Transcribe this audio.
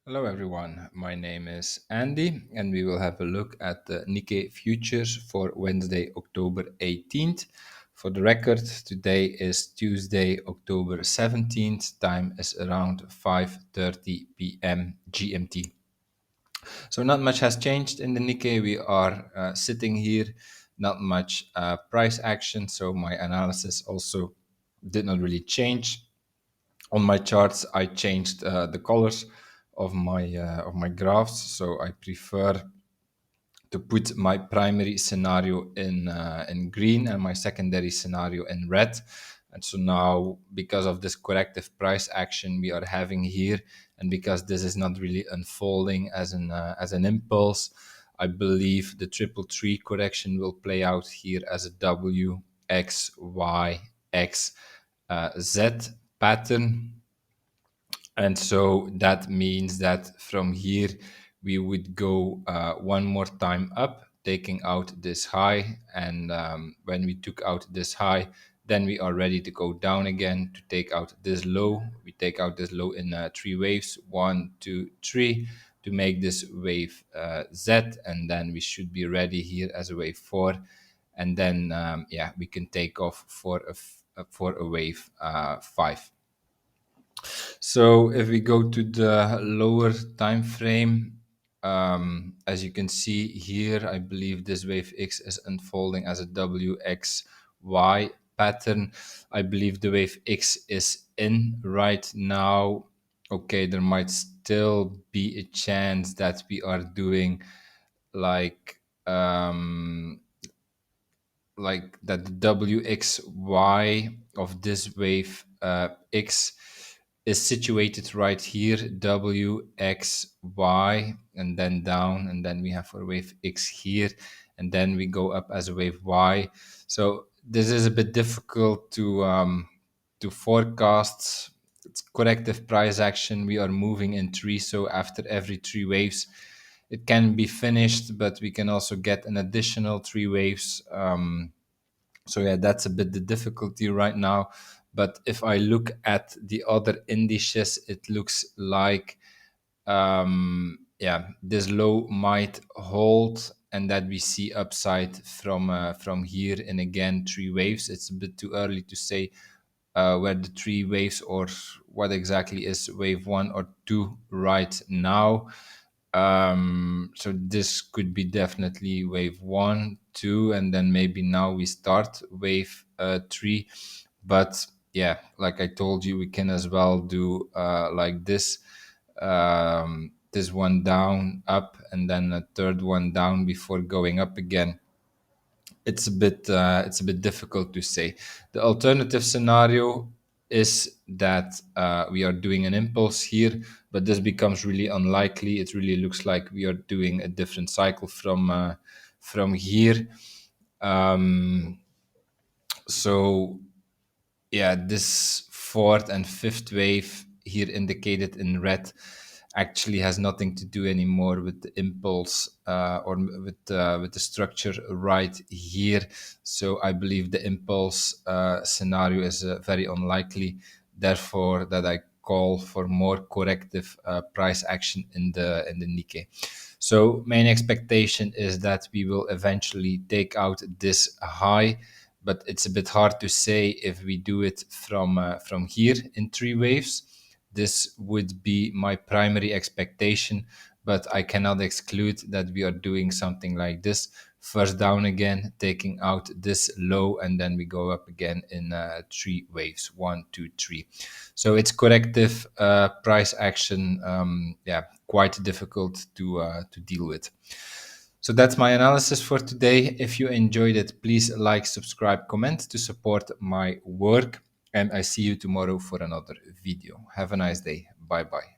Hello everyone, my name is Andy and we will have a look at the Nikkei futures for Wednesday, October 18th. For the record, today is Tuesday, October 17th, time is around 5:30 p.m. GMT. So not much has changed in the Nikkei. We are sitting here, not much price action, so my analysis also did not really change. On my charts, I changed the colors of my graphs, so I prefer to put my primary scenario in green and my secondary scenario in red. And so now, because of this corrective price action we are having here, and because this is not really unfolding as an impulse, I believe the triple tree correction will play out here as a W X Y X Z pattern. And so that means that from here, we would go one more time up, taking out this high. And when we took out this high, then we are ready to go down again to take out this low. We take out this low in three waves, 1, 2, 3, to make this wave Z. And then we should be ready here as a wave 4. And then, we can take off for a wave 5. So if we go to the lower time frame, as you can see here, I believe this wave X is unfolding as a WXY pattern. I believe the wave X is in right now. Okay, there might still be a chance that we are doing like that the WXY of this wave X is situated right here, WXY, and then down, and then we have our wave X here, and then we go up as a wave Y. So this is a bit difficult to forecast. It's corrective price action. We are moving in three, so after every three waves, it can be finished, but we can also get an additional three waves. So yeah, that's a bit the difficulty right now. But if I look at the other indices, it looks like this low might hold, and that we see upside from here and again three waves. It's a bit too early to say where the three waves or what exactly is wave 1 or 2 right now. So this could be definitely wave 1, 2, and then maybe now we start wave 3. But yeah, like I told you, we can as well do like this. This one down, up, and then a third one down before going up again. It's a bit difficult to say. The alternative scenario is that we are doing an impulse here, but this becomes really unlikely. It really looks like we are doing a different cycle from here. So yeah, this fourth and fifth wave here indicated in red actually has nothing to do anymore with the impulse or with the structure right here. So I believe the impulse scenario is very unlikely. Therefore, that I call for more corrective price action in the Nikkei. So main expectation is that we will eventually take out this high, but it's a bit hard to say if we do it from here in three waves. This would be my primary expectation, but I cannot exclude that we are doing something like this. First down again, taking out this low, and then we go up again in three waves, 1, 2, 3. So it's corrective price action. Quite difficult to deal with. So that's my analysis for today. If you enjoyed it, please like, subscribe, comment to support my work. And I see you tomorrow for another video. Have a nice day. Bye bye.